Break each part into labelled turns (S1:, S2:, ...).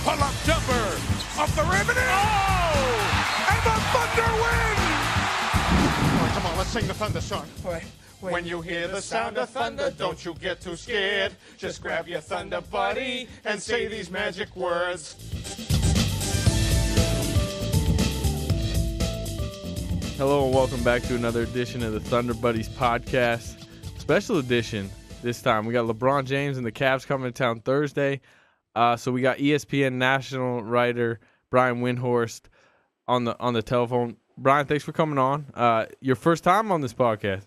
S1: Pull-up jumper. Off the rim and in. Oh! And the Thunder win!
S2: All right, come on, let's sing the Thunder song.
S3: Wait.
S2: When you hear the sound of thunder, don't you get too scared. Just grab your Thunder buddy and say these magic words.
S4: Hello and welcome back to another edition of the Thunder Buddies podcast. Special edition this time. We got LeBron James and the Cavs coming to town Thursday. So we got ESPN national writer Brian Windhorst on the telephone. Brian, thanks for coming on. Your first time on this podcast.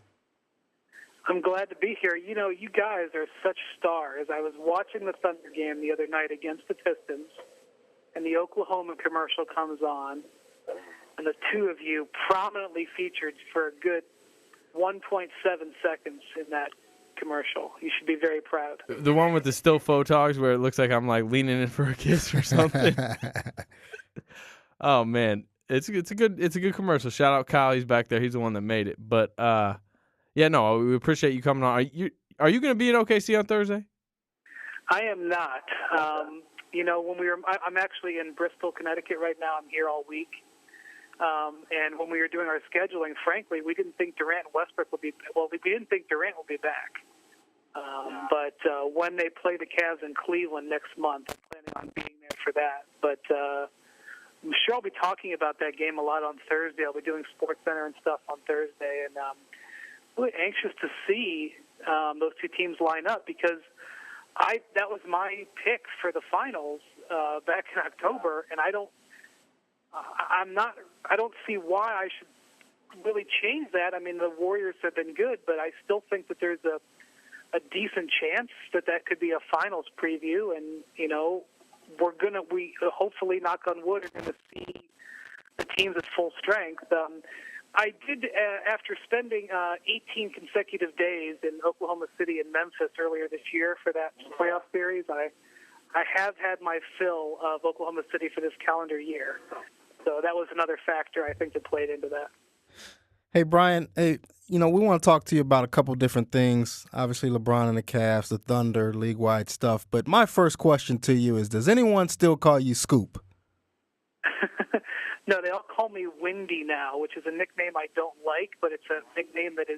S3: I'm glad to be here. You know, you guys are such stars. I was watching the Thunder game the other night against the Pistons, and the Oklahoma commercial comes on, and the two of you prominently featured for a good 1.7 seconds in that commercial. You should be very proud.
S4: The one with the still photos where it looks like I'm like leaning in for a kiss or something. Oh man, it's a good commercial. Shout out Kyle, he's back there. He's the one that made it. But yeah, no, we appreciate you coming on. Are you going to be in OKC on Thursday?
S3: I am not. You know, I'm actually in Bristol, Connecticut right now. I'm here all week. And when we were doing our scheduling, frankly, we didn't think Durant and Westbrook would be. Well, we didn't think Durant would be back. But when they play the Cavs in Cleveland next month, I'm planning on being there for that. But I'm sure I'll be talking about that game a lot on Thursday. I'll be doing SportsCenter and stuff on Thursday, and really anxious to see those two teams line up because that was my pick for the finals back in October, and I don't see why I should really change that. I mean, the Warriors have been good, but I still think that there's a decent chance that could be a finals preview, and you know, we hopefully, knock on wood, are going to see the teams at full strength. I did, after spending 18 consecutive days in Oklahoma City and Memphis earlier this year for that playoff series, I have had my fill of Oklahoma City for this calendar year. So that was another factor I think that played into that.
S5: Hey, Brian, we want to talk to you about a couple different things. Obviously, LeBron and the Cavs, the Thunder, league-wide stuff. But my first question to you is, does anyone still call you Scoop?
S3: No, they all call me Windy now, which is a nickname I don't like, but it's a nickname that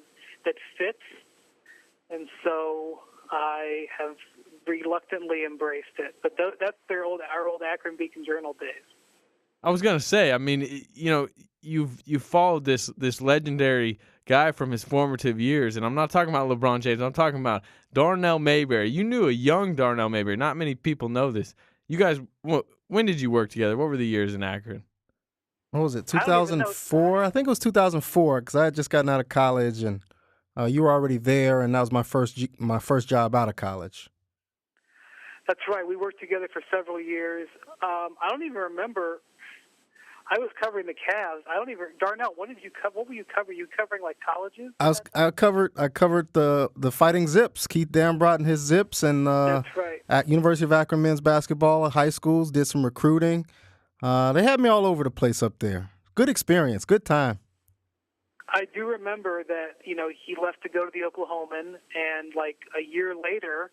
S3: fits. And so I have reluctantly embraced it. But that's our old Akron Beacon Journal days.
S4: I was gonna say, I mean, you know, you've followed this legendary guy from his formative years, and I'm not talking about LeBron James. I'm talking about Darnell Mayberry. You knew a young Darnell Mayberry. Not many people know this. You guys, when did you work together? What were the years in Akron?
S5: What was it, 2004? I think it was 2004 because I had just gotten out of college, and you were already there, and that was my first job out of college.
S3: That's right. We worked together for several years. I don't even remember. I was covering the Cavs. Darnell, what did you cover? What were you covering? You covering like colleges?
S5: I covered the Fighting Zips. Keith Dan brought in his Zips, and
S3: that's right.
S5: At University of Akron men's basketball, high schools, did some recruiting. They had me all over the place up there. Good experience, good time.
S3: I do remember that, you know, he left to go to the Oklahoman, and like a year later,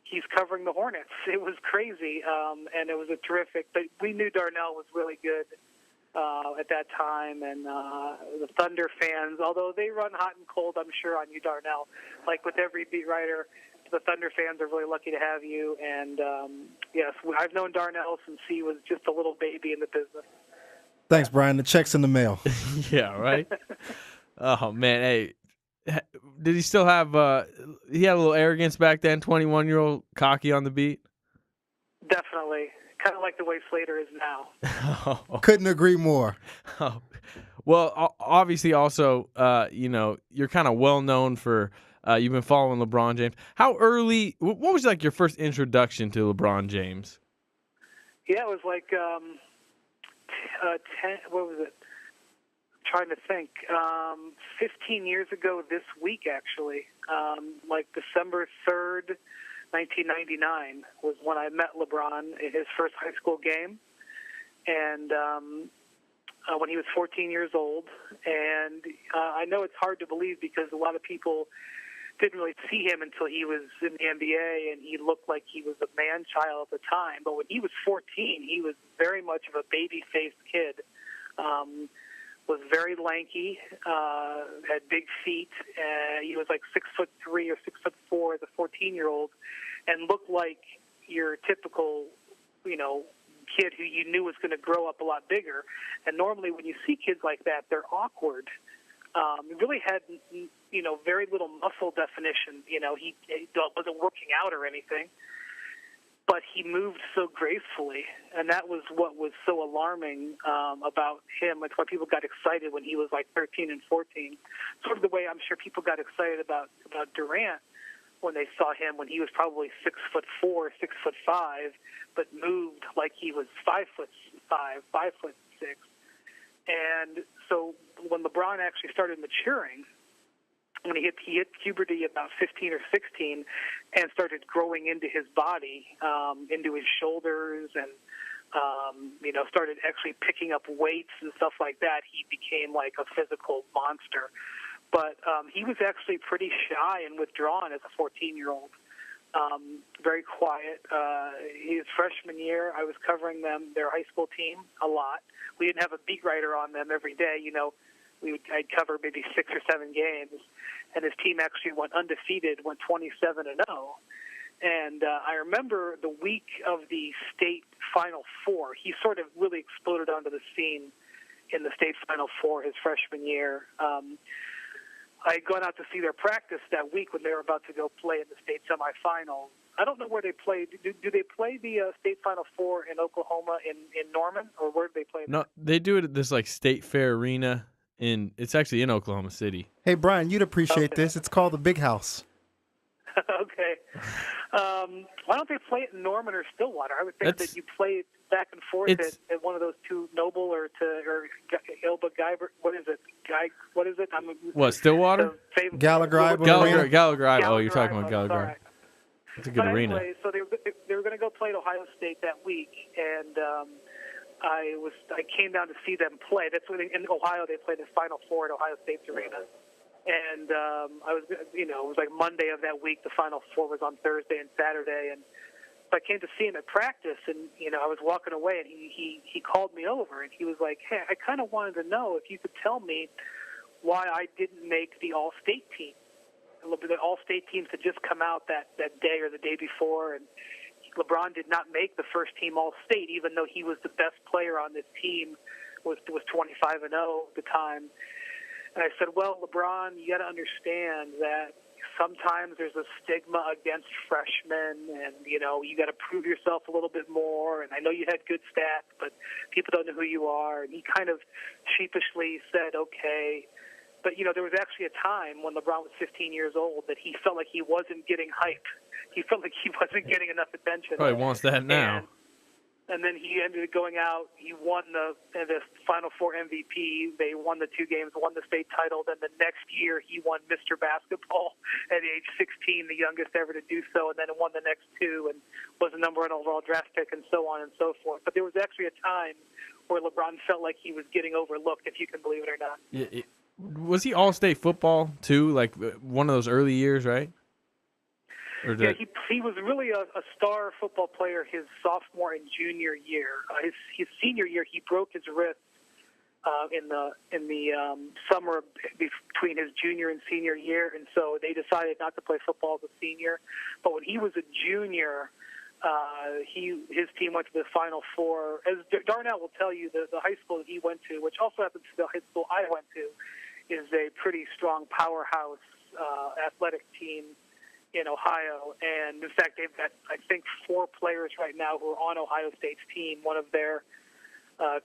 S3: he's covering the Hornets. It was crazy, and it was a terrific. But we knew Darnell was really good at that time, and the Thunder fans, although they run hot and cold, I'm sure, on you, Darnell. Like with every beat writer, the Thunder fans are really lucky to have you. And yes, I've known Darnell since he was just a little baby in the business.
S5: Thanks, Brian. The check's in the mail.
S4: Yeah, right? Oh, man. Hey, did he still have he had a little arrogance back then, 21-year-old cocky on the beat?
S3: Definitely. Kind of like the way Slater is now.
S5: Couldn't agree more.
S4: Oh. Well, obviously also, you know, you're kind of well-known for you've been following LeBron James. How early, what was like your first introduction to LeBron James?
S3: Yeah, it was like 10, what was it? I'm trying to think. 15 years ago this week, actually. Like December 3rd, 1999 was when I met LeBron in his first high school game. And when he was 14 years old. And I know it's hard to believe because a lot of people didn't really see him until he was in the NBA, and he looked like he was a man-child at the time. But when he was 14, he was very much of a baby-faced kid. Was very lanky, had big feet. He was like 6'3" or 6'4" as a 14-year-old, and looked like your typical, kid who you knew was going to grow up a lot bigger. And normally, when you see kids like that, they're awkward. He really had, very little muscle definition. He wasn't working out or anything. But he moved so gracefully, and that was what was so alarming about him. It's why people got excited when he was like 13 and 14. Sort of the way I'm sure people got excited about Durant when they saw him when he was probably 6'4", 6'5", but moved like he was 5'5", 5'6". And so when LeBron actually started maturing, when he hit puberty about 15 or 16 and started growing into his body, into his shoulders, and, started actually picking up weights and stuff like that, he became like a physical monster. But he was actually pretty shy and withdrawn as a 14-year-old, very quiet. His freshman year, I was covering their high school team a lot. We didn't have a beat writer on them every day. I'd cover maybe 6 or 7 games, and his team actually went undefeated, went 27-0. And I remember the week of the state Final Four, he sort of really exploded onto the scene in the state Final Four his freshman year. I had gone out to see their practice that week when they were about to go play in the state semifinals. I don't know where they play. Do they play the state Final Four in Oklahoma in Norman, or where do they play?
S4: No, they do it at this like State Fair Arena. It's actually in Oklahoma City.
S5: Hey, Brian, you'd appreciate this. It's called the Big House.
S3: Okay. Why don't they play it in Norman or Stillwater? I would think that you play it back and forth at one of those two, Noble or Ilba Guyver. What is it?
S4: Stillwater?
S5: Gallagher.
S4: Oh, you're talking about Gallagher. It's a good arena.
S3: Anyway, so they were going to go play at Ohio State that week, and I came down to see them play. That's when in Ohio they played the Final Four at Ohio State's arena. And it was like Monday of that week. The Final Four was on Thursday and Saturday, and so I came to see him at practice. And I was walking away, and he called me over, and he was like, "Hey, I kind of wanted to know if you could tell me why I didn't make the All-State team." The All-State teams had just come out that day or the day before, and LeBron did not make the first team All-State, even though he was the best player on this team, was 25-0 at the time. And I said, well, LeBron, you got to understand that sometimes there's a stigma against freshmen, and, you got to prove yourself a little bit more. And I know you had good stats, but people don't know who you are. And he kind of sheepishly said, okay. But, there was actually a time when LeBron was 15 years old that he felt like he wasn't getting hype. He felt like he wasn't getting enough attention.
S4: Probably wants that now.
S3: And then he ended up going out. He won the Final Four MVP. They won the 2 games, won the state title. Then the next year, he won Mr. Basketball at age 16, the youngest ever to do so. And then won the next 2 and was the #1 overall draft pick, and so on and so forth. But there was actually a time where LeBron felt like he was getting overlooked, if you can believe it or not.
S4: Was he All-State football too? Like one of those early years, right?
S3: He was really a star football player his sophomore and junior year. His senior year, he broke his wrist in the summer between his junior and senior year, and so they decided not to play football as a senior. But when he was a junior, his team went to the Final Four. As Darnell will tell you, the high school that he went to, which also happens to be the high school I went to, is a pretty strong powerhouse athletic team in Ohio. And in fact, they've got, I think, 4 players right now who are on Ohio State's team. One of their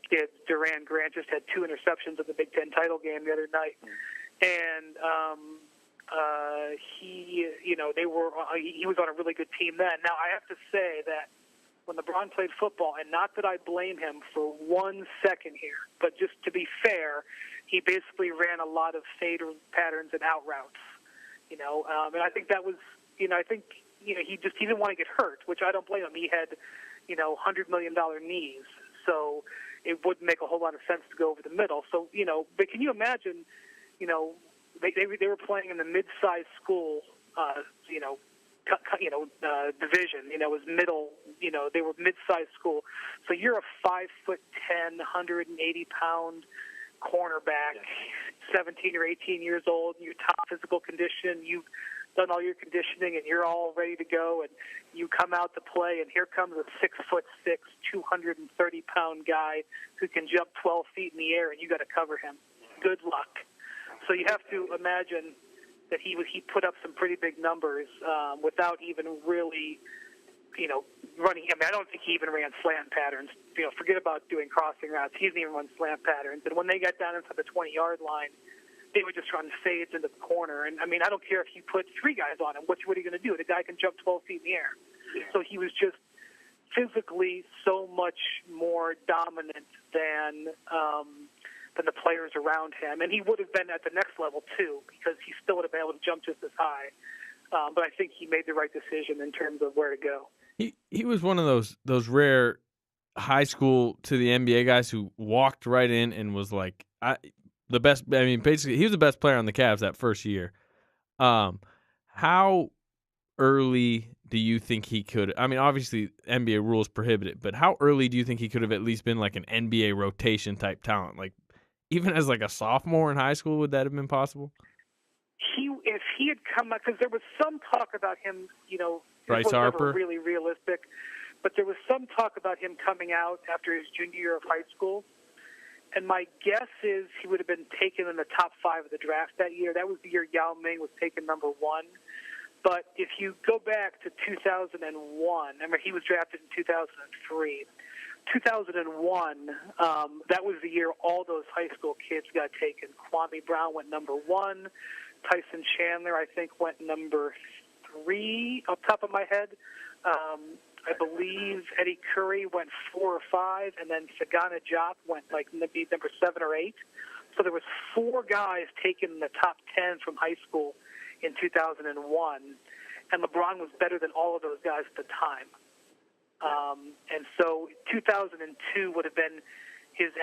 S3: kids, Duran Grant, just had 2 interceptions at the Big Ten title game the other night. And he was on a really good team then. Now, I have to say that when LeBron played football, and not that I blame him for 1 second here, but just to be fair, he basically ran a lot of fade patterns and out routes. And I think that was, he didn't want to get hurt, which I don't blame him. He had, $100 million knees, so it wouldn't make a whole lot of sense to go over the middle. So, but can you imagine, they were playing in the mid-sized school division. It was middle. They were mid-sized school. So you're a 5'10", 180-pound cornerback, 17 or 18 years old. You're top physical condition. You've done all your conditioning, and you're all ready to go. And you come out to play, and here comes a 6'6", 230-pound guy who can jump 12 feet in the air, and you got to cover him. Good luck. So you have to imagine that he put up some pretty big numbers without even really, running. I mean, I don't think he even ran slant patterns. Forget about doing crossing routes. He didn't even run slant patterns. And when they got down inside the 20-yard line, they would just run fades into the corner. And, I mean, I don't care if you put three guys on him. What are you going to do? The guy can jump 12 feet in the air. Yeah. So he was just physically so much more dominant than the players around him. And he would have been at the next level, too, because he still would have been able to jump just as high. But I think he made the right decision in terms of where to go.
S4: He was one of those rare high school to the NBA guys who walked right in and was like the best. I mean, basically, he was the best player on the Cavs that first year. How early do you think he could? I mean, obviously, NBA rules prohibit it, but how early do you think he could have at least been like an NBA rotation type talent? Like, even as like a sophomore in high school, would that have been possible?
S3: If he had come out, because there was some talk about him,
S4: Bryce Harper,
S3: never really realistic, but there was some talk about him coming out after his junior year of high school. And my guess is he would have been taken in the top 5 of the draft that year. That was the year Yao Ming was taken number 1. But if you go back to 2001, I mean, he was drafted in 2003. 2001, that was the year all those high school kids got taken. Kwame Brown went number 1. Tyson Chandler, I think, went number 3 off the top of my head. I believe Eddie Curry went 4 or 5, and then Sagana Diop went like maybe number 7 or 8. So there was 4 guys taken in the top 10 from high school in 2001, and LeBron was better than all of those guys at the time. And so 2002 would have been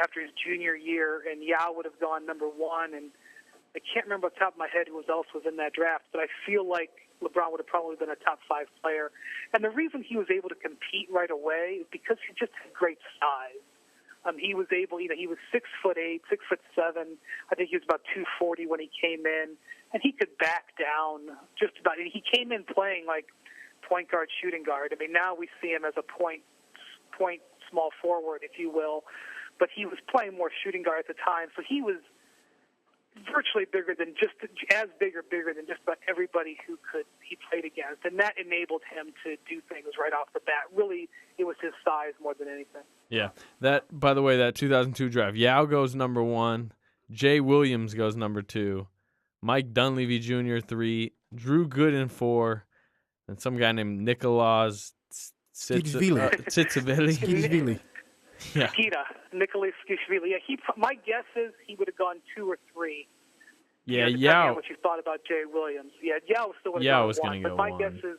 S3: after his junior year, and Yao would have gone number 1, and I can't remember off the top of my head who else was in that draft, but I feel like LeBron would have probably been a top 5 player. And the reason he was able to compete right away is because he just had great size. He was able, he was 6'8", 6'7". I think he was about 240 when he came in, and he could back down just about. He came in playing like point guard, shooting guard. I mean, now we see him as a point small forward, if you will, but he was playing more shooting guard at the time, so he was virtually bigger than bigger than just about everybody he played against, and that enabled him to do things right off the bat. Really, it was his size more than anything.
S4: Yeah. That, by the way, that 2002 draft, Yao goes number 1, Jay Williams goes number 2, Mike Dunleavy Jr. 3, Drew Gooden 4, and some guy named Nicolas Tsitsivili.
S3: Yeah. Nicolas Skishvili. Yeah, my guess is he would have gone 2 or 3.
S4: Yeah,
S3: depending on what you thought about Jay Williams. Yeah, Yao still would have gone 1. But my guess is,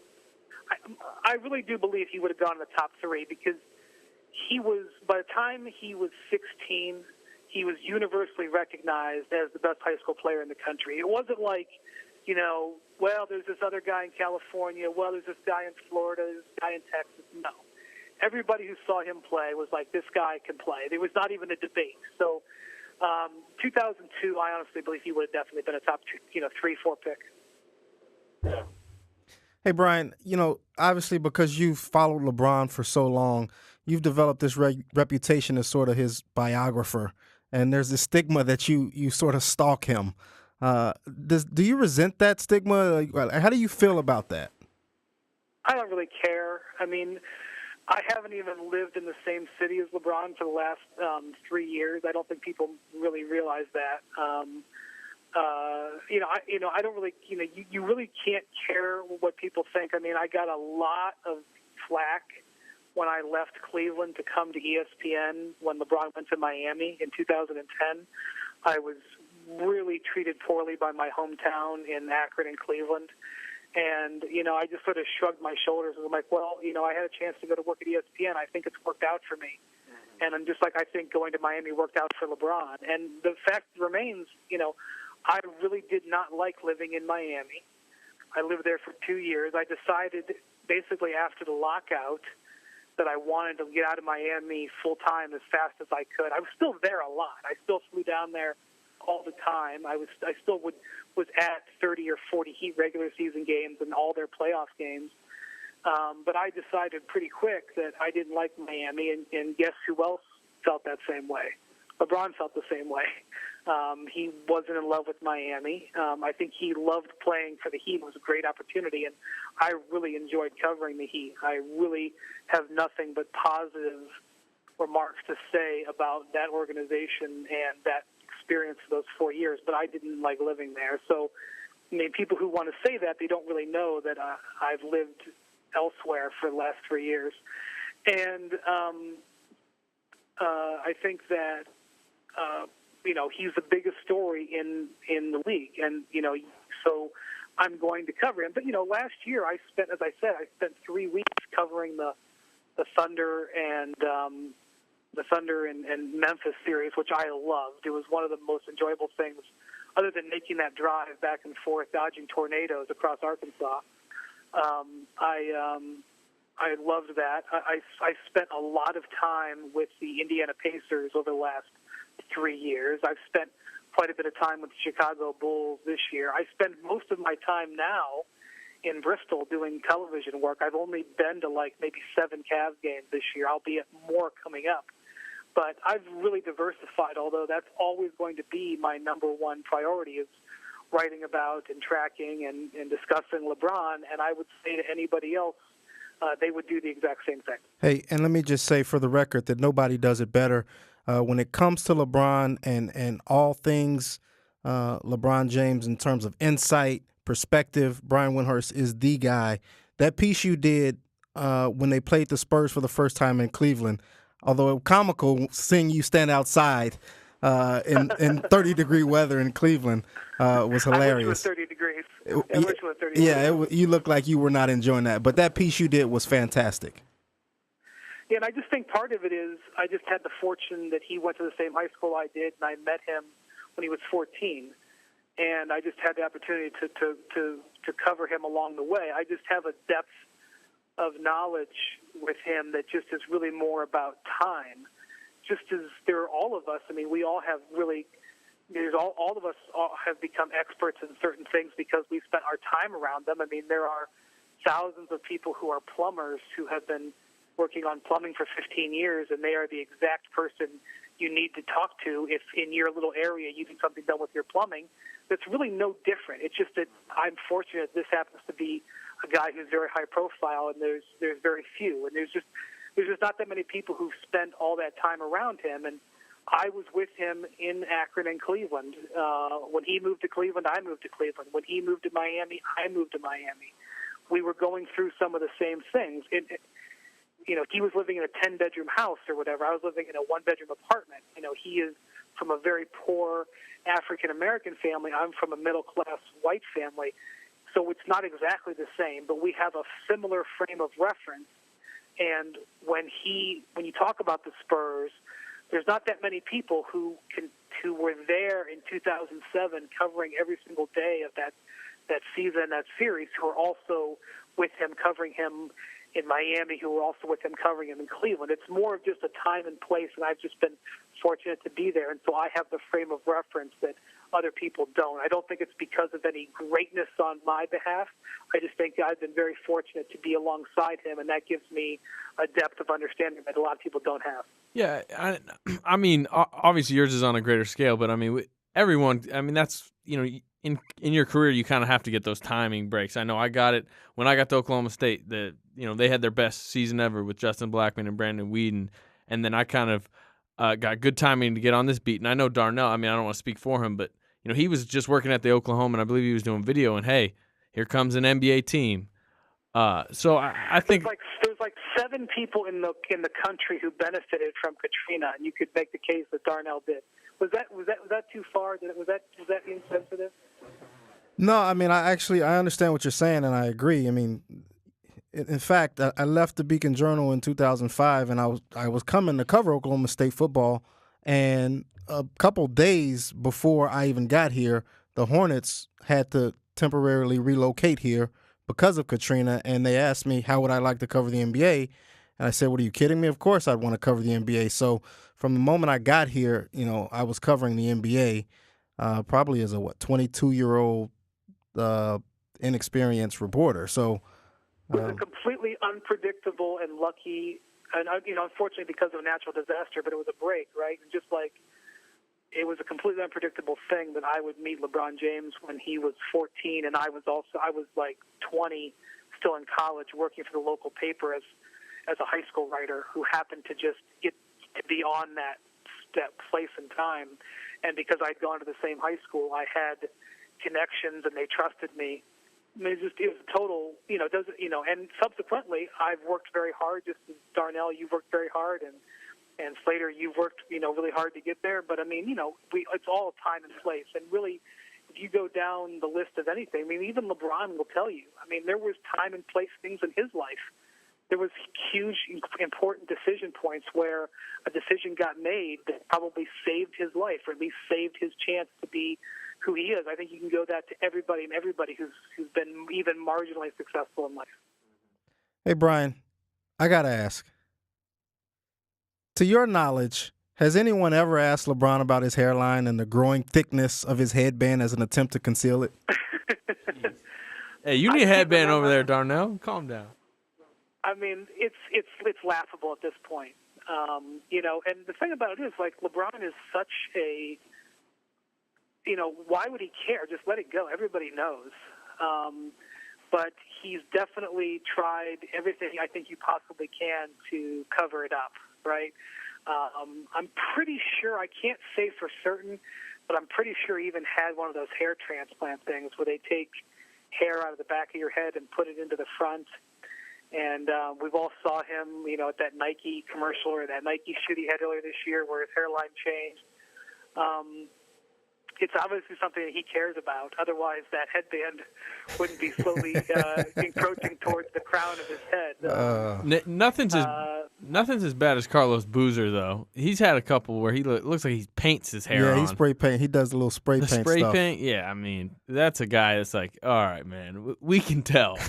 S3: I really do believe he would have gone in the top 3 because he was, by the time he was 16, he was universally recognized as the best high school player in the country. It wasn't like, well, there's this other guy in California, well, there's this guy in Florida, this guy in Texas. No. Everybody who saw him play was like, this guy can play. There was not even a debate. So 2002, I honestly believe he would have definitely been a top 3-4 pick.
S5: Hey, Brian, obviously because you've followed LeBron for so long, you've developed this reputation as sort of his biographer, and there's this stigma that you sort of stalk him. Do you resent that stigma? How do you feel about that?
S3: I don't really care. I mean, I haven't even lived in the same city as LeBron for the last 3 years. I don't think people really realize that. I don't really, you really can't care what people think. I mean, I got a lot of flack when I left Cleveland to come to ESPN when LeBron went to Miami in 2010. I was really treated poorly by my hometown in Akron and Cleveland. And, I just sort of shrugged my shoulders and was like, well, I had a chance to go to work at ESPN. I think it's worked out for me. And I'm just like, I think going to Miami worked out for LeBron. And the fact remains, I really did not like living in Miami. I lived there for 2 years. I decided basically after the lockout that I wanted to get out of Miami full-time as fast as I could. I was still there a lot. I still flew down there all the time. I still was at 30 or 40 Heat regular season games and all their playoff games. But I decided pretty quick that I didn't like Miami, and guess who else felt that same way? LeBron felt the same way. He wasn't in love with Miami. I think he loved playing for the Heat. It was a great opportunity, and I really enjoyed covering the Heat. I really have nothing but positive remarks to say about that organization and that experience for those 4 years, but I didn't like living there. So, I mean, people who want to say that, they don't really know that I've lived elsewhere for the last 3 years. And I think that, he's the biggest story in the league. And, so I'm going to cover him. But, last year I spent 3 weeks covering the Thunder and Memphis series, which I loved. It was one of the most enjoyable things, other than making that drive back and forth, dodging tornadoes across Arkansas. I loved that. I spent a lot of time with the Indiana Pacers over the last 3 years. I've spent quite a bit of time with the Chicago Bulls this year. I spend most of my time now in Bristol doing television work. I've only been to maybe 7 Cavs games this year, albeit more coming up. But I've really diversified, although that's always going to be my number one priority, is writing about and tracking and discussing LeBron. And I would say to anybody else, they would do the exact same thing.
S5: Hey, and let me just say for the record that nobody does it better. When it comes to LeBron and all things LeBron James in terms of insight, perspective, Brian Windhorst is the guy. That piece you did when they played the Spurs for the first time in Cleveland, although comical seeing you stand outside in 30-degree weather in Cleveland was hilarious.
S3: I wish it was 30 degrees. I wish it was 30 degrees.
S5: You looked like you were not enjoying that. But that piece you did was fantastic.
S3: Yeah, and I just think part of it is I just had the fortune that he went to the same high school I did, and I met him when he was 14. And I just had the opportunity to cover him along the way. I just have a depth of knowledge with him that just is really more about time. Just as there are all of us, I mean, we all have really, all of us have become experts in certain things because we spent our time around them. I mean, there are thousands of people who are plumbers who have been working on plumbing for 15 years, and they are the exact person you need to talk to if in your little area you need something done with your plumbing. That's really no different. It's just that I'm fortunate this happens to be a guy who's very high profile, and there's very few, and there's just not that many people who spend all that time around him. And I was with him in Akron and Cleveland. When he moved to Cleveland, I moved to Cleveland. When he moved to Miami, I moved to Miami. We were going through some of the same things. He was living in a 10-bedroom house or whatever. I was living in a 1-bedroom apartment. He is from a very poor African-American family. I'm from a middle-class white family. So it's not exactly the same, but we have a similar frame of reference. And when you talk about the Spurs, there's not that many people who were there in 2007 covering every single day of that season, that series, who are also with him, covering him in Miami, who were also with him covering him in Cleveland. It's more of just a time and place, and I've just been fortunate to be there. And so I have the frame of reference that other people don't. I don't think it's because of any greatness on my behalf. I just think I've been very fortunate to be alongside him, and that gives me a depth of understanding that a lot of people don't have.
S4: Yeah, I mean, obviously yours is on a greater scale, but I mean, everyone, I mean, that's, in your career, you kind of have to get those timing breaks. I know I got it when I got to Oklahoma State. They had their best season ever with Justin Blackman and Brandon Whedon, and then I kind of got good timing to get on this beat. And I know Darnell. I mean, I don't want to speak for him, but he was just working at the Oklahoma, and I believe he was doing video. And hey, here comes an NBA team. So I think
S3: there's like 7 people in the country who benefited from Katrina, and you could make the case that Darnell did. Was that too far? Was that insensitive?
S5: No, I mean, I understand what you're saying, and I agree. I mean, in fact, I left the Beacon Journal in 2005, and I was coming to cover Oklahoma State football, and a couple days before I even got here, the Hornets had to temporarily relocate here because of Katrina, and they asked me how would I like to cover the NBA, and I said, "What, are you kidding me? Of course I'd want to cover the NBA." So from the moment I got here, I was covering the NBA, probably as a 22-year-old inexperienced reporter. So
S3: it was a completely unpredictable and lucky, and unfortunately because of a natural disaster, but it was a break, right? And just like it was a completely unpredictable thing that I would meet LeBron James when he was 14, and I was like 20, still in college, working for the local paper as a high school writer who happened to just get to be on that place and time. And because I'd gone to the same high school, I had connections and they trusted me. I mean, it was a total, and subsequently I've worked very hard, just as Darnell, you've worked very hard, and Slater, you've worked, really hard to get there. But I mean, it's all time and place. And really, if you go down the list of anything, I mean, even LeBron will tell you. I mean, there was time and place things in his life. There was huge, important decision points where a decision got made that probably saved his life, or at least saved his chance to be who he is. I think you can go that to everybody who's been even marginally successful in life.
S5: Hey, Brian, I got to ask. To your knowledge, has anyone ever asked LeBron about his hairline and the growing thickness of his headband as an attempt to conceal it?
S4: Hey, you need a headband over there, Darnell. Calm down.
S3: I mean, it's laughable at this point. And the thing about it is, like, LeBron is such a, why would he care? Just let it go. Everybody knows. But he's definitely tried everything I think you possibly can to cover it up, right? I'm pretty sure, I can't say for certain, but I'm pretty sure he even had one of those hair transplant things where they take hair out of the back of your head and put it into the front. And we've all saw him, at that Nike commercial or that Nike shoot he had earlier this year where his hairline changed. It's obviously something that he cares about. Otherwise, that headband wouldn't be slowly encroaching towards the crown of his head.
S4: Nothing's as bad as Carlos Boozer, though. He's had a couple where he looks like he paints his hair on.
S5: Yeah, he spray paint. He does a little spray paint
S4: spray
S5: stuff.
S4: paint? Yeah, I mean, that's a guy that's like, all right, man, we can tell.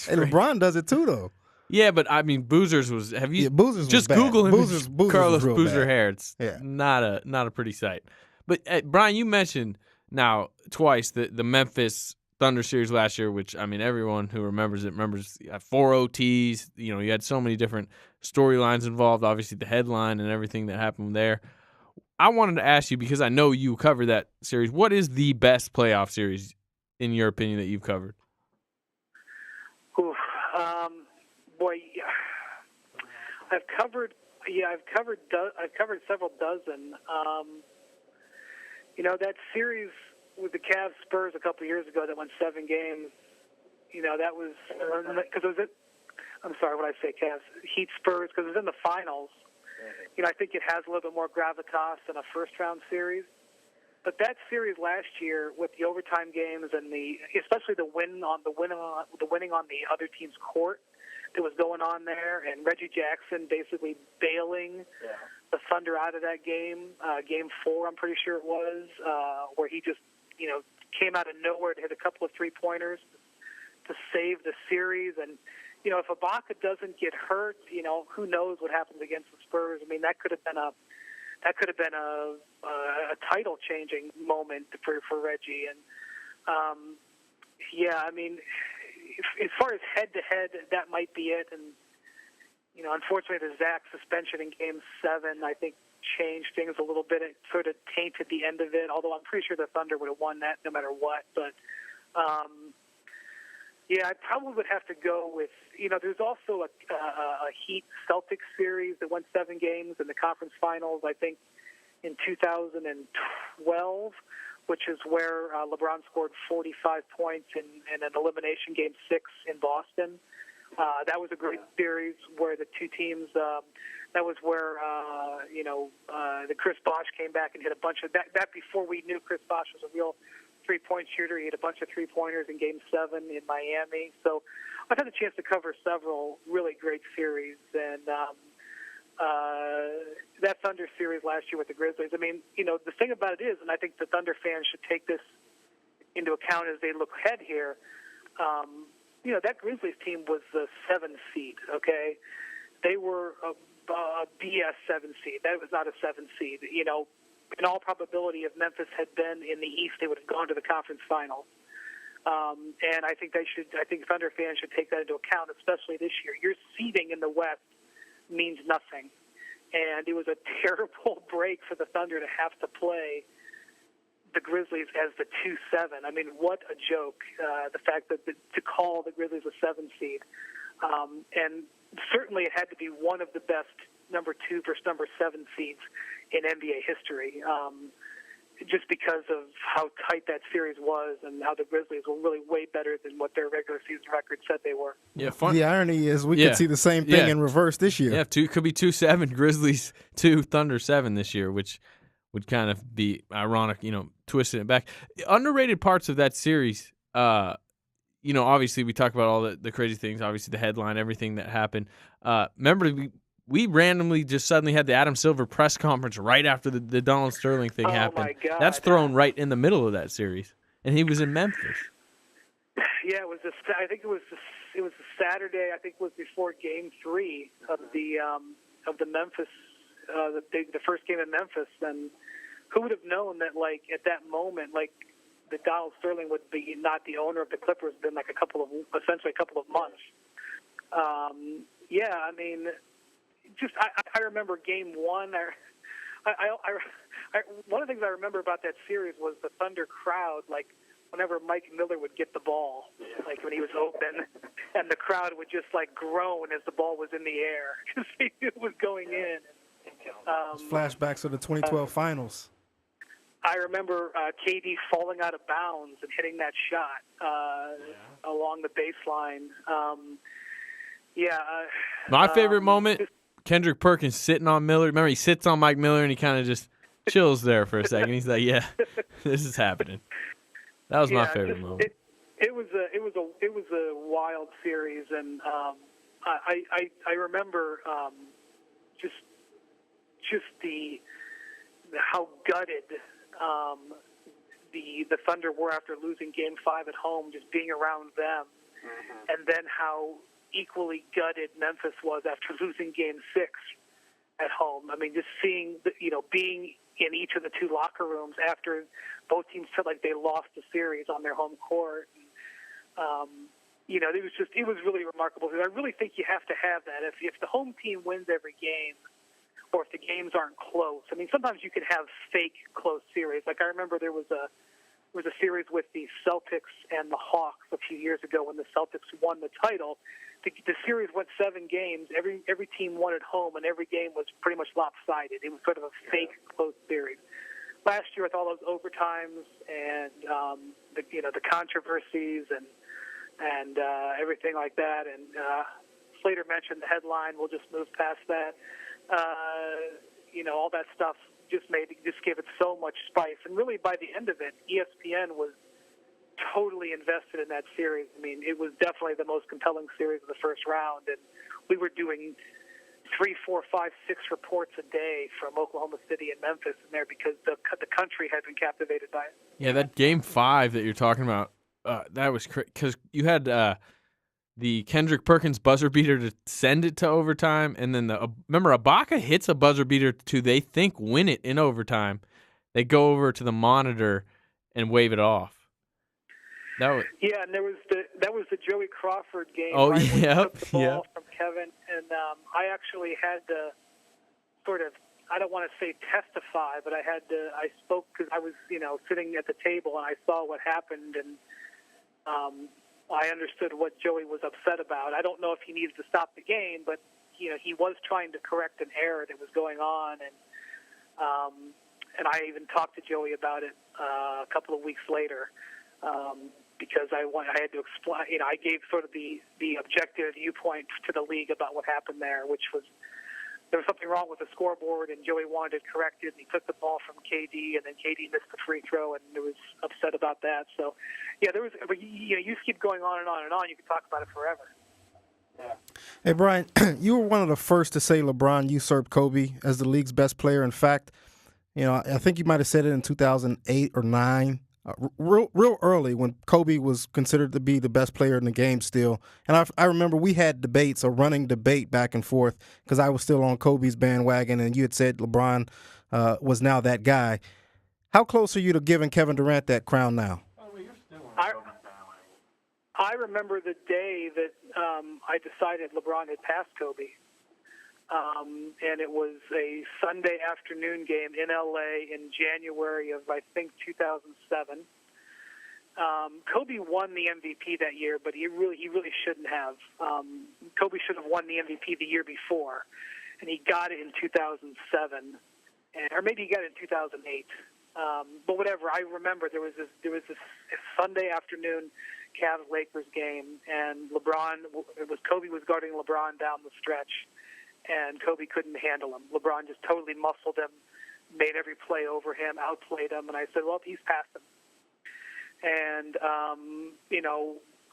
S5: And LeBron does it too, though.
S4: Yeah, but I mean, Boozer's was. Have you
S5: Boozer's
S4: just
S5: was bad.
S4: Google him?
S5: Boozer's
S4: Carlos
S5: was real
S4: Boozer
S5: bad.
S4: hair. It's not a pretty sight. But Brian, you mentioned now twice the Memphis Thunder series last year, which I mean, everyone who remembers it remembers 4 OTs. You had so many different storylines involved. Obviously, the headline and everything that happened there. I wanted to ask you, because I know you covered that series, what is the best playoff series in your opinion that you've covered?
S3: Boy, I've covered several dozen. That series with the Cavs Spurs a couple of years ago that went 7 games. That was because it was. I'm sorry, what I say, Cavs Heat Spurs, because it was in the finals. I think it has a little bit more gravitas than a first round series. But that series last year with the overtime games and especially the winning on the other team's court that was going on there, and Reggie Jackson basically bailing the Thunder out of that game, Game 4, I'm pretty sure it was, where he just came out of nowhere to hit a couple of 3-pointers to save the series. And if Ibaka doesn't get hurt, who knows what happens against the Spurs? I mean, that could have been a title-changing moment for Reggie. And I mean, as far as head-to-head, that might be it. And unfortunately, the Zach suspension in Game 7, I think, changed things a little bit. It sort of tainted the end of it. Although I'm pretty sure the Thunder would have won that no matter what. But I probably would have to go with. There's also a Heat Celtics series that went 7 games in the conference finals. I think in 2012. Which is where LeBron scored 45 points in an elimination Game 6 in Boston. That was a great series where the two teams. That was where the Chris Bosh came back and hit a bunch of that before we knew Chris Bosh was a real 3-point shooter. He hit a bunch of 3-pointers in Game 7 in Miami. So I've had a chance to cover several really great series, and that Thunder series last year with the Grizzlies. I mean, the thing about it is, and I think the Thunder fans should take this into account as they look ahead here, that Grizzlies team was the 7th seed, okay? They were a BS 7th seed. That was not a 7th seed. In all probability, if Memphis had been in the East, they would have gone to the conference finals. And I think Thunder fans should take that into account, especially this year. Your seeding in the West means nothing. And it was a terrible break for the Thunder to have to play the Grizzlies as the 2-7. I mean, what a joke, the fact that to call the Grizzlies a 7 seed. And certainly it had to be one of the best number 2 versus number 7 seeds in NBA history, just because of how tight that series was and how the Grizzlies were really way better than what their regular season record said they were.
S4: Yeah, fun.
S5: The irony is we could see the same thing in reverse this year.
S4: Yeah, could be 2-7, Grizzlies 2, Thunder 7 this year, which would kind of be ironic, twisting it back. Underrated parts of that series, obviously we talk about all the crazy things, obviously the headline, everything that happened. Remember, we randomly just suddenly had the Adam Silver press conference right after the Donald Sterling thing happened.
S3: My God.
S4: That's thrown right in the middle of that series, and he was in Memphis.
S3: Yeah, it was. I think it was a Saturday. I think it was before Game 3 of the Memphis, the first game in Memphis. And who would have known that, at that moment, that Donald Sterling would be not the owner of the Clippers within essentially a couple of months. Yeah, I mean, I remember Game 1. One of the things I remember about that series was the Thunder crowd, whenever Mike Miller would get the ball, when he was open, and the crowd would just groan as the ball was in the air because he knew it was going in.
S5: Flashbacks of the 2012 finals.
S3: I remember KD falling out of bounds and hitting that shot along the baseline.
S4: My favorite moment, Kendrick Perkins sitting on Miller. Remember, he sits on Mike Miller and he kind of just chills there for a second. He's like, "Yeah, this is happening." That was my favorite moment.
S3: It was a wild series, and I remember just how gutted the Thunder were after losing Game 5 at home, just being around them, and then how equally gutted Memphis was after losing Game 6 at home. I mean, just seeing being in each of the two locker rooms after both teams felt like they lost the series on their home court. It was really remarkable. I really think you have to have that. If the home team wins every game, or if the games aren't close. I mean, sometimes you can have fake close series. I remember there was a series with the Celtics and the Hawks a few years ago when the Celtics won the title. The series went 7 games. Every team won at home, and every game was pretty much lopsided. It was sort of a fake close series. Last year, with all those overtimes and the controversies and everything like that, and Slater mentioned the headline. We'll just move past that. All that stuff just gave it so much spice. And really, by the end of it, ESPN was totally invested in that series. I mean, it was definitely the most compelling series of the first round, and we were doing 3, 4, 5, 6 reports a day from Oklahoma City and Memphis in there because the country had been captivated by it. Yeah,
S4: that Game 5 that you're talking about, that was because you had the Kendrick Perkins buzzer beater to send it to overtime, and then remember Ibaka hits a buzzer beater to, they think, win it in overtime. They go over to the monitor and wave it off.
S3: And that was the Joey Crawford game.
S4: Oh,
S3: right,
S4: yeah,
S3: took the ball from Kevin, and I actually had to sort of, I don't want to say testify, but I spoke because I was sitting at the table and I saw what happened, and I understood what Joey was upset about. I don't know if he needed to stop the game, but he was trying to correct an error that was going on, and I even talked to Joey about it a couple of weeks later. Because I had to explain, I gave sort of the objective viewpoint to the league about what happened there, which was there was something wrong with the scoreboard, and Joey wanted it corrected, and he took the ball from KD, and then KD missed the free throw, and he was upset about that. So, yeah, there was. But you just keep going on and on and on. You can talk about it forever.
S5: Hey, Brian, you were one of the first to say LeBron usurped Kobe as the league's best player. In fact, I think you might have said it in 2008 or 2009. real early when Kobe was considered to be the best player in the game still. And I remember we had debates, a running debate back and forth, because I was still on Kobe's bandwagon, and you had said LeBron was now that guy. How close are you to giving Kevin Durant that crown now?
S3: I remember the day that I decided LeBron had passed Kobe. And it was a Sunday afternoon game in L.A. in January of, I think, 2007. Kobe won the MVP that year, but he really shouldn't have. Kobe should have won the MVP the year before, and he got it in 2007, or maybe he got it in 2008. But whatever, I remember there was this Sunday afternoon Cavs-Lakers game, and Kobe was guarding LeBron down the stretch, and Kobe couldn't handle him. LeBron just totally muscled him, made every play over him, outplayed him, and I said, well, he's past him. And,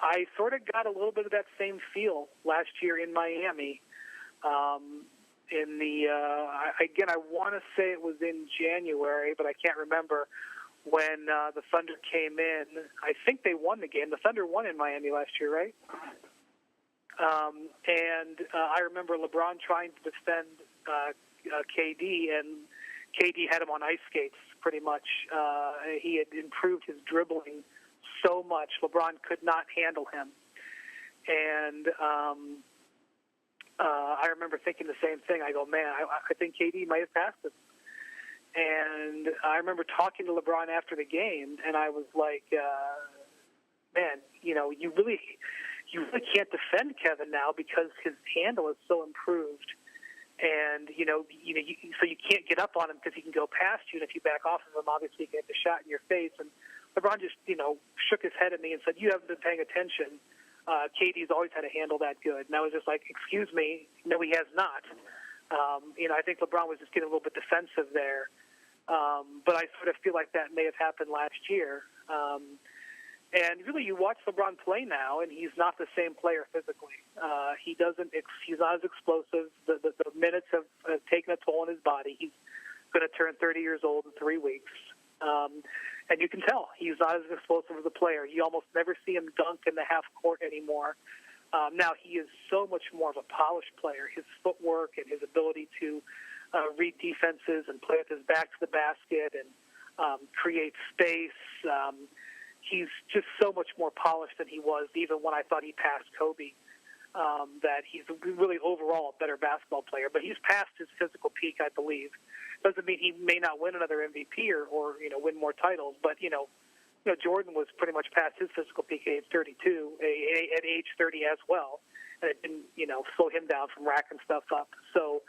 S3: I sort of got a little bit of that same feel last year in Miami. I want to say it was in January, but I can't remember, when the Thunder came in. I think they won the game. The Thunder won in Miami last year, right? I remember LeBron trying to defend KD, and KD had him on ice skates pretty much. He had improved his dribbling so much. LeBron could not handle him. And I remember thinking the same thing. I go, man, I think KD might have passed him. And I remember talking to LeBron after the game, and I was like, man, you really can't defend Kevin now because his handle is so improved, and so you can't get up on him because he can go past you, and if you back off of him, obviously you can get the shot in your face. And LeBron just shook his head at me and said, "You haven't been paying attention. KD's always had a handle that good." And I was just like, "Excuse me, no, he has not." I think LeBron was just getting a little bit defensive there, but I sort of feel like that may have happened last year. And really, you watch LeBron play now, and he's not the same player physically. He's not as explosive. The minutes have taken a toll on his body. He's going to turn 30 years old in 3 weeks. And you can tell he's not as explosive as a player. You almost never see him dunk in the half court anymore. Now, he is so much more of a polished player. His footwork and his ability to read defenses and play with his back to the basket and create space. He's just so much more polished than he was even when I thought he passed Kobe, that he's really overall a better basketball player. But he's past his physical peak, I believe. Doesn't mean he may not win another MVP or win more titles. But, Jordan was pretty much past his physical peak at age 32, at age 30 as well. And it didn't, slow him down from racking stuff up. So,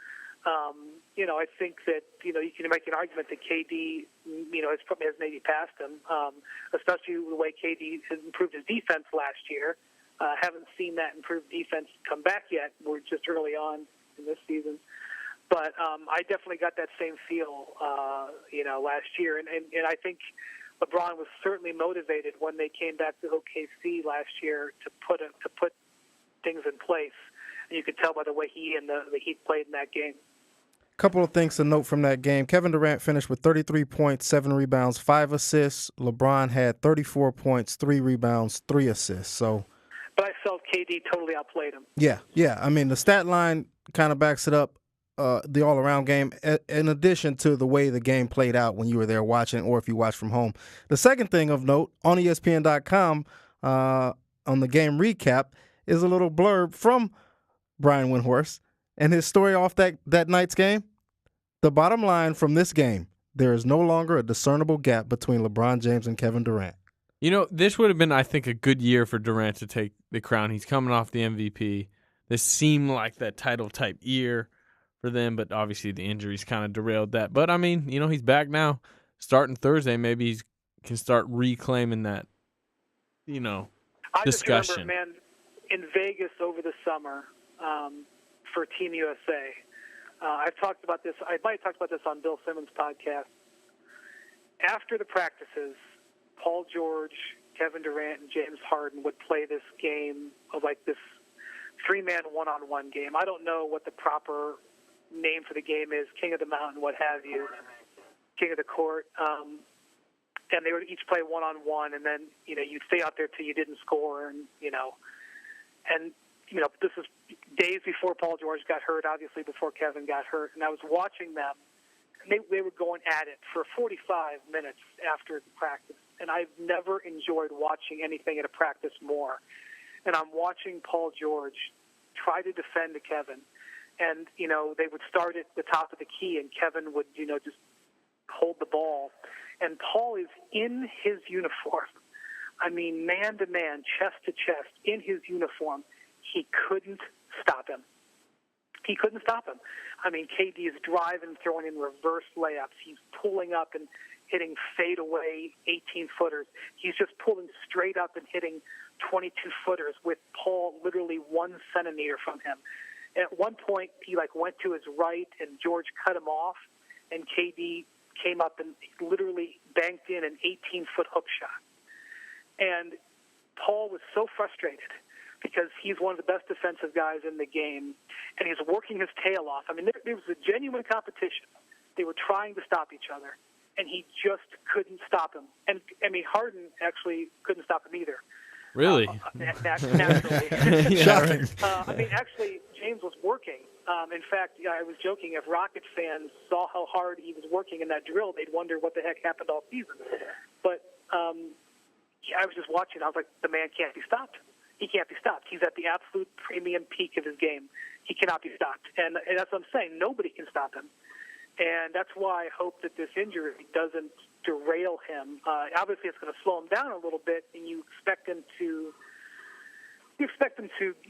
S3: I think that, you can make an argument that KD, has maybe passed him, especially the way KD has improved his defense last year. Haven't seen that improved defense come back yet. We're just early on in this season. But I definitely got that same feel, last year. And I think LeBron was certainly motivated when they came back to OKC last year to put things in place. And you could tell by the way he and the Heat played in that game.
S5: Couple of things to note from that game. Kevin Durant finished with 33 points, 7 rebounds, 5 assists. LeBron had 34 points, 3 rebounds, 3 assists. But
S3: I felt KD totally outplayed him.
S5: Yeah. I mean, the stat line kind of backs it up, the all-around game, in addition to the way the game played out when you were there watching or if you watched from home. The second thing of note, on ESPN.com, on the game recap, is a little blurb from Brian Windhorst and his story off that night's game. The bottom line from this game, there is no longer a discernible gap between LeBron James and Kevin Durant.
S4: This would have been, I think, a good year for Durant to take the crown. He's coming off the MVP. This seemed like that title-type year for them, but obviously the injuries kind of derailed that. But, he's back now. Starting Thursday, maybe he can start reclaiming that, discussion.
S3: I just remember, man, in Vegas over the summer for Team USA, I've talked about this. I might have talked about this on Bill Simmons' podcast. After the practices, Paul George, Kevin Durant, and James Harden would play this game of like this 3-man one-on-one game. I don't know what the proper name for the game is, King of the Mountain, what have you, King of the Court. and they would each play one-on-one, and then, you'd stay out there till you didn't score, and, this is days before Paul George got hurt, obviously before Kevin got hurt, and I was watching them, and they were going at it for 45 minutes after the practice, and I've never enjoyed watching anything at a practice more. And I'm watching Paul George try to defend to Kevin, and, they would start at the top of the key, and Kevin would, just hold the ball, and Paul is in his uniform. I mean, man to man, chest to chest, in his uniform. He couldn't stop him. He couldn't stop him. I mean, KD is driving, throwing in reverse layups. He's pulling up and hitting fadeaway 18-footers. He's just pulling straight up and hitting 22-footers with Paul literally 1 centimeter from him. At one point, he went to his right, and George cut him off, and KD came up and literally banked in an 18-foot hook shot. And Paul was so frustrated because he's one of the best defensive guys in the game, and he's working his tail off. I mean, there was a genuine competition. They were trying to stop each other, and he just couldn't stop him. And, Harden actually couldn't stop him either.
S4: Really?
S3: Naturally.
S4: Yeah,
S3: right. Actually, James was working. In fact, I was joking, if Rocket fans saw how hard he was working in that drill, they'd wonder what the heck happened all season. But I was just watching. I was like, the man can't be stopped. He can't be stopped. He's at the absolute premium peak of his game. He cannot be stopped. And that's what I'm saying. Nobody can stop him. And that's why I hope that this injury doesn't derail him. Obviously, it's going to slow him down a little bit, and you expect him to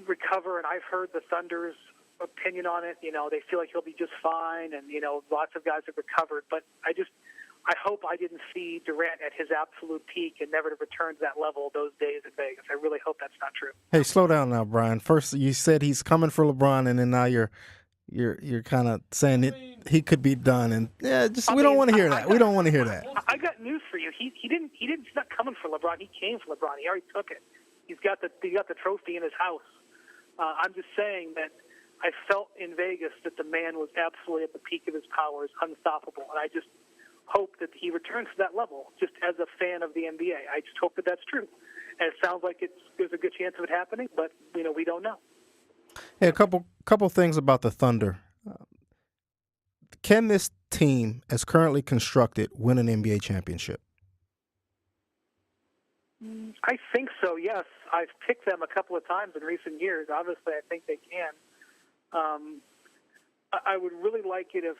S3: recover. And I've heard the Thunder's opinion on it. They feel like he'll be just fine, and lots of guys have recovered. But I hope I didn't see Durant at his absolute peak and never to return to that level those days in Vegas. I really hope that's not true.
S5: Hey, slow down now, Brian. First, you said he's coming for LeBron, and then now you're kind of saying he could be done. And we don't want to hear that. We don't want to hear that.
S3: I got news for you. He's not coming for LeBron. He came for LeBron. He already took it. He got the trophy in his house. I'm just saying that I felt in Vegas that the man was absolutely at the peak of his powers, unstoppable, and I just hope that he returns to that level, just as a fan of the NBA. I just hope that that's true. And it sounds like there's a good chance of it happening, but, we don't know.
S5: Hey, a couple things about the Thunder. Can this team, as currently constructed, win an NBA championship?
S3: I think so, yes. I've picked them a couple of times in recent years. Obviously, I think they can. I would really like it if,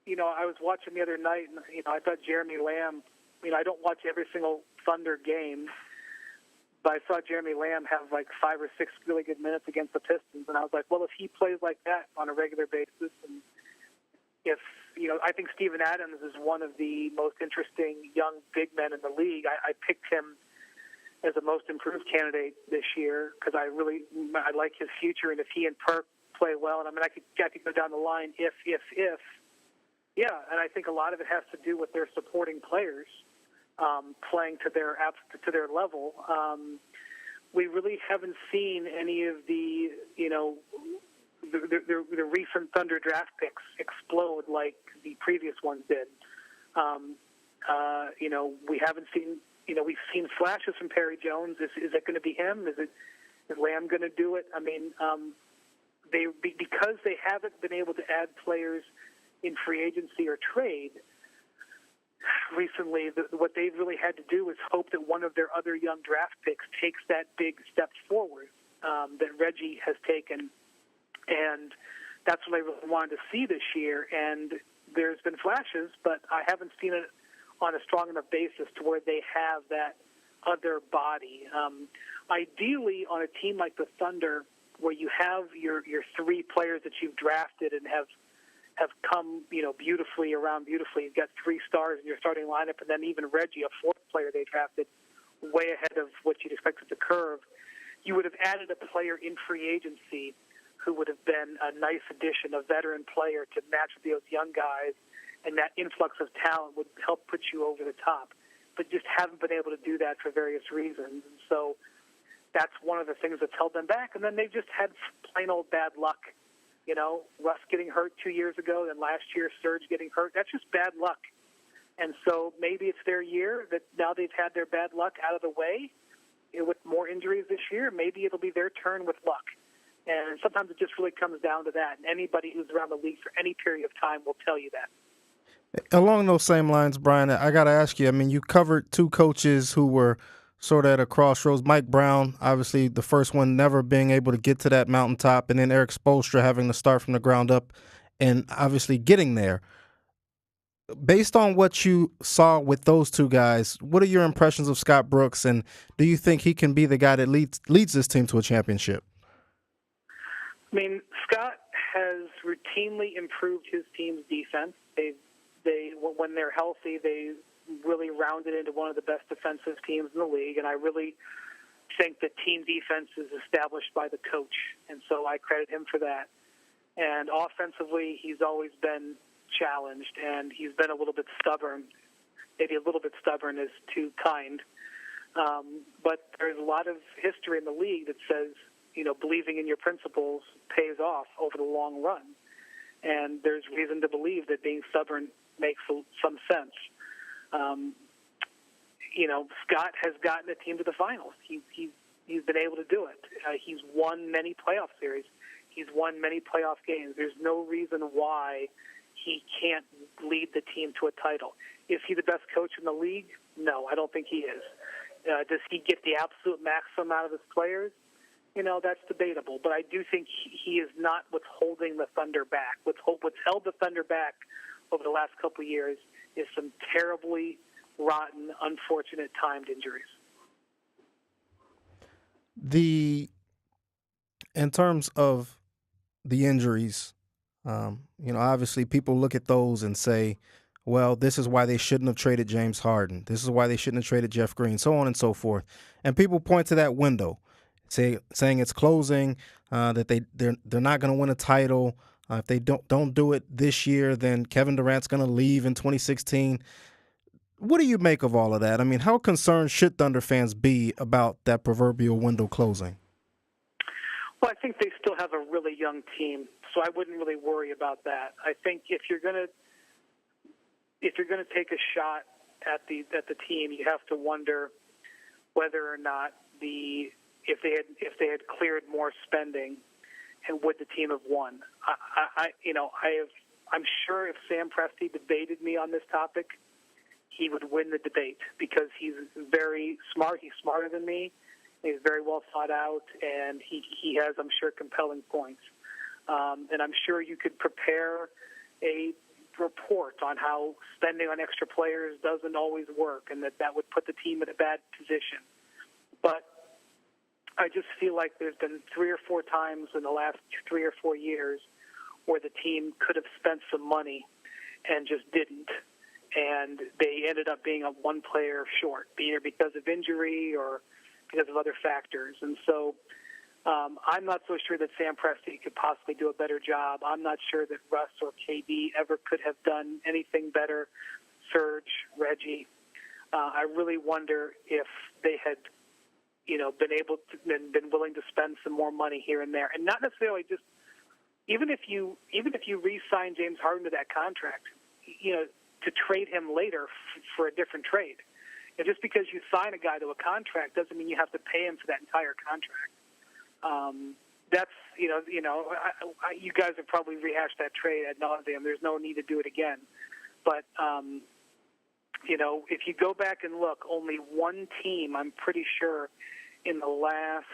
S3: I was watching the other night, and, I thought Jeremy Lamb, I don't watch every single Thunder game, but I saw Jeremy Lamb have 5 or 6 really good minutes against the Pistons, and I was like, well, if he plays like that on a regular basis, and if, I think Steven Adams is one of the most interesting young big men in the league. I picked him as a most improved candidate this year because I like his future, and if he and Perk play well, and I could go down the line if. Yeah, and I think a lot of it has to do with their supporting players playing to their level. We really haven't seen any of the the recent Thunder draft picks explode like the previous ones did. We haven't seen. We've seen flashes from Perry Jones. Is it going to be him? Is Lamb going to do it? Because they haven't been able to add players in free agency or trade recently, what they've really had to do is hope that one of their other young draft picks takes that big step forward that Reggie has taken. And that's what I really wanted to see this year. And there's been flashes, but I haven't seen it on a strong enough basis to where they have that other body. Ideally, on a team like the Thunder, where you have your 3 players that you've drafted and have come, beautifully. You've got 3 stars in your starting lineup, and then even Reggie, a 4th player they drafted, way ahead of what you'd expect at the curve. You would have added a player in free agency who would have been a nice addition, a veteran player to match with those young guys, and that influx of talent would help put you over the top. But just haven't been able to do that for various reasons. And so that's one of the things that's held them back. And then they've just had plain old bad luck. Russ getting hurt 2 years ago, then last year Serge getting hurt. That's just bad luck. And so maybe it's their year that now they've had their bad luck out of the way with more injuries this year. Maybe it'll be their turn with luck. And sometimes it just really comes down to that. And anybody who's around the league for any period of time will tell you that.
S5: Along those same lines, Brian, I got to ask you, I mean, you covered two coaches who were sort of at a crossroads. Mike Brown, obviously the first one never being able to get to that mountaintop, and then Eric Spoelstra having to start from the ground up and obviously getting there. Based on what you saw with those two guys, what are your impressions of Scott Brooks, and do you think he can be the guy that leads this team to a championship?
S3: I mean, Scott has routinely improved his team's defense. When they're healthy, they really rounded into one of the best defensive teams in the league, and I really think that team defense is established by the coach, and so I credit him for that. And offensively, he's always been challenged, and he's been a little bit stubborn. Maybe a little bit stubborn is too kind. But there's a lot of history in the league that says, believing in your principles pays off over the long run. And there's reason to believe that being stubborn makes some sense. Scott has gotten the team to the finals. He's been able to do it. He's won many playoff series. He's won many playoff games. There's no reason why he can't lead the team to a title. Is he the best coach in the league? No, I don't think he is. Does he get the absolute maximum out of his players? That's debatable. But I do think he is not what's holding the Thunder back. What's held the Thunder back over the last couple of years is some terribly rotten, unfortunate timed injuries.
S5: In terms of the injuries, obviously people look at those and say, well, this is why they shouldn't have traded James Harden. This is why they shouldn't have traded Jeff Green, so on and so forth. And people point to that window, saying it's closing, that they're not going to win a title. If they don't do it this year, then Kevin Durant's going to leave in 2016. What do you make of all of that? I mean, how concerned should Thunder fans be about that proverbial window closing?
S3: Well, I think they still have a really young team, so I wouldn't really worry about that. I think if you're going to take a shot at the team, you have to wonder whether or not if they had cleared more spending, and would the team have won? I'm sure if Sam Presti debated me on this topic, he would win the debate because he's very smart. He's smarter than me. He's very well thought out, and he has, I'm sure, compelling points. And I'm sure you could prepare a report on how spending on extra players doesn't always work, and that would put the team in a bad position. But I just feel like there's been 3 or 4 times in the last 3 or 4 years where the team could have spent some money and just didn't. And they ended up being a one player short, either because of injury or because of other factors. And so I'm not so sure that Sam Presti could possibly do a better job. I'm not sure that Russ or KD ever could have done anything better. Serge, Reggie. I really wonder if they had been willing to spend some more money here and there, and not necessarily just even if you re-sign James Harden to that contract, to trade him later for a different trade. And just because you sign a guy to a contract doesn't mean you have to pay him for that entire contract. That's you guys have probably rehashed that trade ad nauseum. There's no need to do it again, but. If you go back and look, only one team, I'm pretty sure, in the last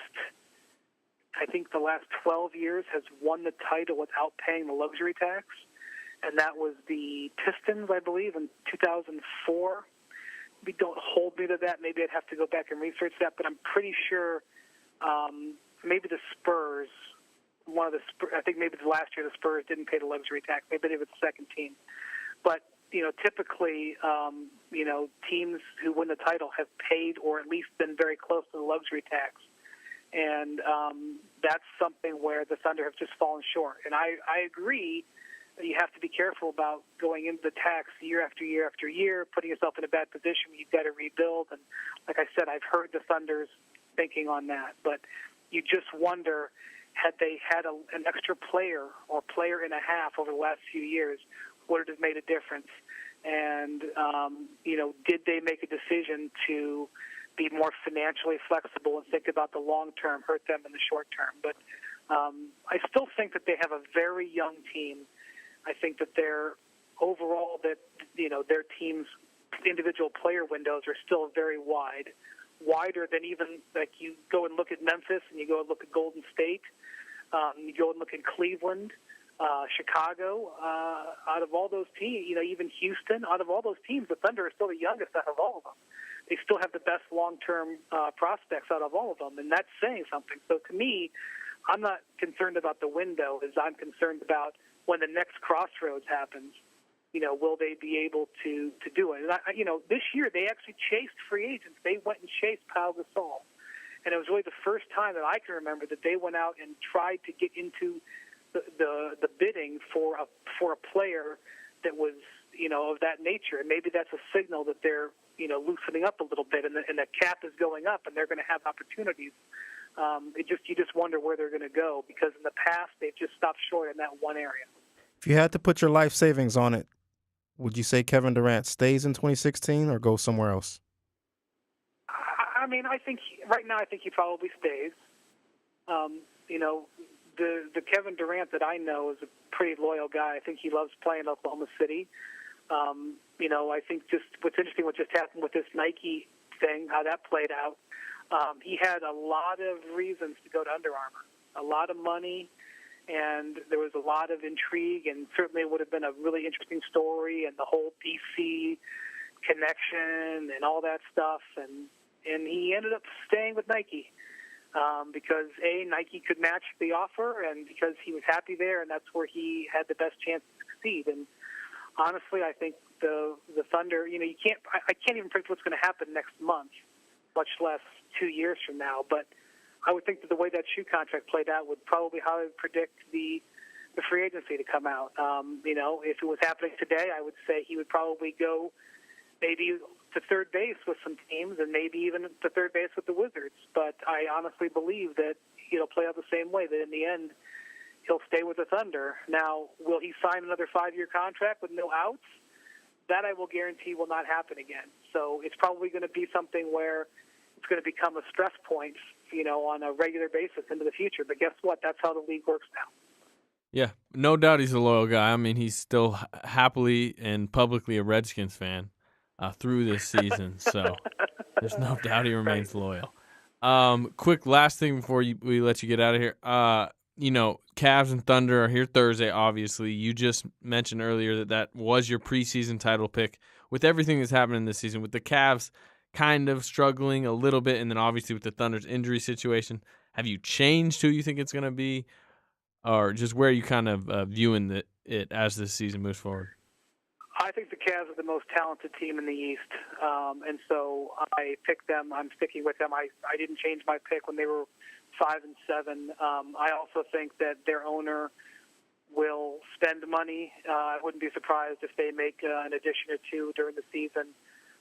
S3: 12 years has won the title without paying the luxury tax, and that was the Pistons, I believe, in 2004. Maybe don't hold me to that. Maybe I'd have to go back and research that, but I'm pretty sure maybe the Spurs, I think maybe the last year the Spurs didn't pay the luxury tax. Maybe they were the second team. But typically, teams who win the title have paid or at least been very close to the luxury tax. And that's something where the Thunder have just fallen short. And I agree that you have to be careful about going into the tax year after year after year, putting yourself in a bad position when you've got to rebuild. And like I said, I've heard the Thunder's thinking on that. But you just wonder, had they had an extra player or player and a half over the last few years, would it have made a difference? And, did they make a decision to be more financially flexible and think about the long term, hurt them in the short term? But I still think that they have a very young team. I think that their team's individual player windows are still very wide, wider than even, like, you go and look at Memphis and you go and look at Golden State, you go and look at Cleveland, Chicago. Out of all those teams, even Houston, out of all those teams, the Thunder are still the youngest out of all of them. They still have the best long-term prospects out of all of them, and that's saying something. So to me, I'm not concerned about the window, as I'm concerned about when the next crossroads happens. Will they be able to do it? And this year they actually chased free agents. They went and chased Pau Gasol, and it was really the first time that I can remember that they went out and tried to get into the bidding for a player that was of that nature. And maybe that's a signal that they're loosening up a little bit, and the cap is going up, and they're going to have opportunities. You just wonder where they're going to go, because in the past they've just stopped short in that one area.
S5: If you had to put your life savings on it, would you say Kevin Durant stays in 2016 or goes somewhere else?
S3: I mean, I think right now he probably stays. The Kevin Durant that I know is a pretty loyal guy. I think he loves playing Oklahoma City. I think just what's interesting, what just happened with this Nike thing, how that played out. He had a lot of reasons to go to Under Armour, a lot of money, and there was a lot of intrigue, and certainly it would have been a really interesting story, and the whole DC connection and all that stuff, and he ended up staying with Nike because Nike could match the offer, and because he was happy there, and that's where he had the best chance to succeed. And honestly, I think the Thunder, I can't even predict what's going to happen next month, much less 2 years from now. But I would think that the way that shoe contract played out would probably how I would predict the free agency to come out. If it was happening today, I would say he would probably go maybe to third base with some teams, and maybe even to third base with the Wizards. But I honestly believe that he'll play out the same way, that in the end he'll stay with the Thunder. Now, will he sign another 5-year contract with no outs? That I will guarantee will not happen again. So it's probably going to be something where it's going to become a stress point, on a regular basis into the future. But guess what? That's how the league works now.
S4: Yeah, no doubt he's a loyal guy. I mean, he's still happily and publicly a Redskins fan through this season. So there's no doubt he remains loyal. Quick last thing before we let you get out of here. Cavs and Thunder are here Thursday, obviously. You just mentioned earlier that was your preseason title pick. With everything that's happening this season, with the Cavs kind of struggling a little bit, and then obviously with the Thunder's injury situation, have you changed who you think it's going to be, or just where you kind of viewing it as this season moves forward?
S3: I think the Cavs are the most talented team in the East, and so I picked them. I'm sticking with them. I didn't change my pick when they were 5-7. I also think that their owner will spend money. I wouldn't be surprised if they make an addition or two during the season.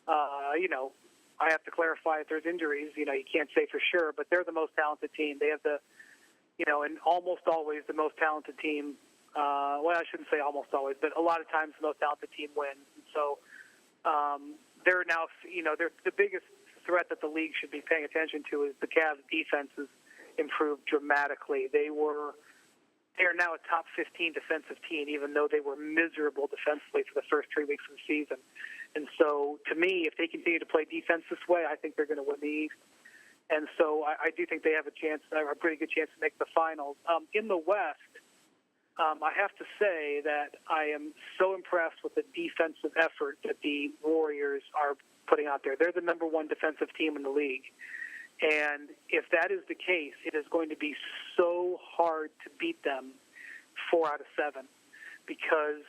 S3: I have to clarify if there's injuries. You can't say for sure, but they're the most talented team. They have and almost always the most talented team. Well, I shouldn't say almost always, but a lot of times the most talented team wins. So they're now, they're the biggest threat that the league should be paying attention to is the Cavs' defense has improved dramatically. They are now a top 15 defensive team, even though they were miserable defensively for the first 3 weeks of the season. And so, to me, if they continue to play defense this way, I think they're going to win the East. And so I do think they have a pretty good chance to make the finals. In the West, I have to say that I am so impressed with the defensive effort that the Warriors are putting out there. They're the number one defensive team in the league. And if that is the case, it is going to be so hard to beat them 4 out of 7 because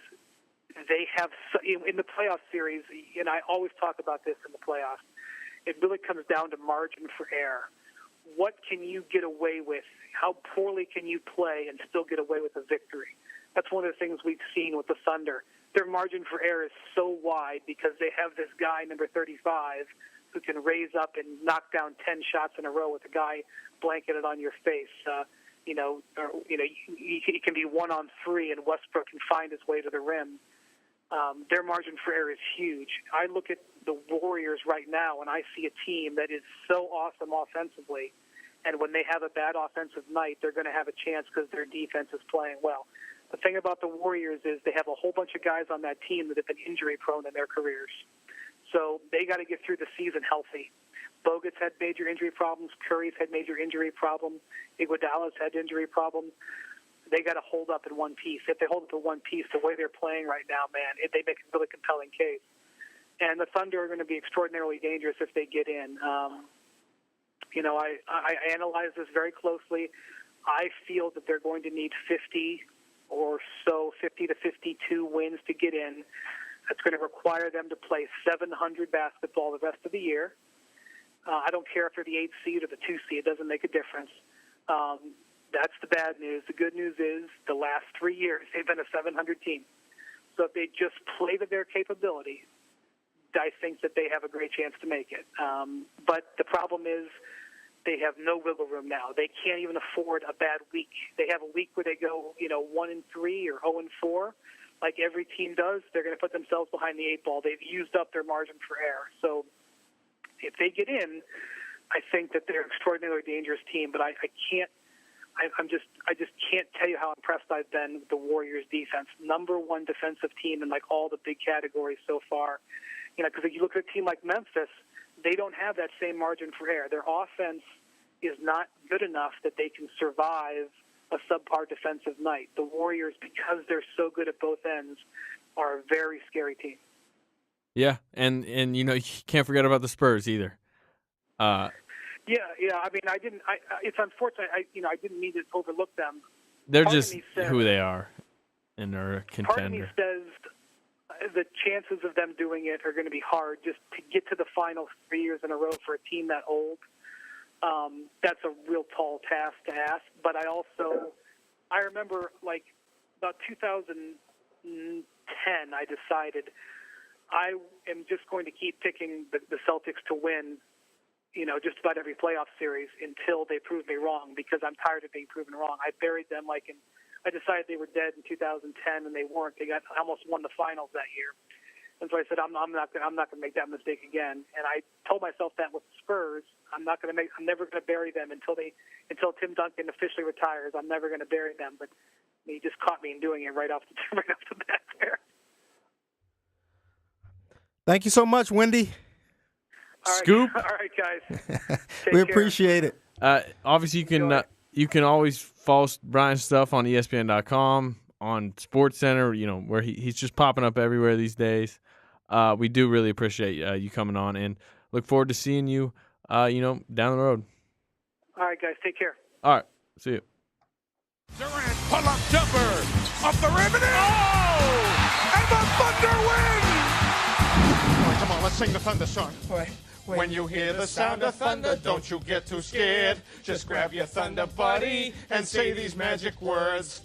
S3: they have in the playoff series, and I always talk about this in the playoffs, it really comes down to margin for error. What can you get away with? How poorly can you play and still get away with a victory? That's one of the things we've seen with the Thunder. Their margin for error is so wide because they have this guy, number 35, who can raise up and knock down 10 shots in a row with a guy blanketed on your face. He can be 1-on-3, and Westbrook can find his way to the rim. their margin for error is huge. I look at the Warriors right now, and I see a team that is so awesome offensively, and when they have a bad offensive night, they're going to have a chance because their defense is playing well. The thing about the Warriors is they have a whole bunch of guys on that team that have been injury-prone in their careers. So they got to get through the season healthy. Bogut's had major injury problems. Curry's had major injury problems. Iguodala's had injury problems. They got to hold up in one piece. If they hold up in one piece, the way they're playing right now, man, they make a really compelling case. And the Thunder are going to be extraordinarily dangerous if they get in. I analyze this very closely. I feel that they're going to need 50 or so, 50 to 52 wins to get in. That's going to require them to play 700 basketball the rest of the year. I don't care if they're the 8th seed or the 2 seed. It doesn't make a difference. That's the bad news. The good news is the last 3 years, they've been a 700 team. So if they just play to their capability, I think that they have a great chance to make it. But the problem is they have no wiggle room now. They can't even afford a bad week. They have a week where they go, 1-3 or 0-4, like every team does. They're going to put themselves behind the 8 ball. They've used up their margin for error. So if they get in, I think that they're an extraordinarily dangerous team. But I just can't tell you how impressed I've been with the Warriors' defense. Number one defensive team in like all the big categories so far. Because if you look at a team like Memphis, they don't have that same margin for error. Their offense is not good enough that they can survive a subpar defensive night. The Warriors, because they're so good at both ends, are a very scary team.
S4: Yeah, and you can't forget about the Spurs either.
S3: Yeah. I mean, it's unfortunate. I didn't mean to overlook them.
S4: They're just who they are, and they're a contender.
S3: Part of me says the chances of them doing it are going to be hard. Just to get to the final 3 years in a row for a team that old, that's a real tall task to ask. But I remember like about 2010, I decided I am just going to keep picking the Celtics to win, just about every playoff series until they prove me wrong, because I'm tired of being proven wrong. I buried them I decided they were dead in 2010, and they weren't. I almost won the finals that year. And so I said, I'm not going to make that mistake again. And I told myself that with the Spurs, I'm never going to bury them until Tim Duncan officially retires. I'm never going to bury them. But he just caught me in doing it right off the bat there.
S5: Thank you so much, Wendy.
S3: All right,
S4: Scoop.
S3: All right, guys.
S5: We appreciate it.
S4: Obviously, you can always follow Brian's stuff on ESPN.com, on SportsCenter, where he's just popping up everywhere these days. We do really appreciate you coming on, and look forward to seeing you, down the road.
S3: All right, guys. Take care.
S4: All right. See you.
S1: Durant pull-up jumper off the rim and and the Thunder win!
S2: Come on, let's sing the Thunder song. When you hear the sound of thunder, don't you get too scared. Just grab your Thunder buddy and say these magic words.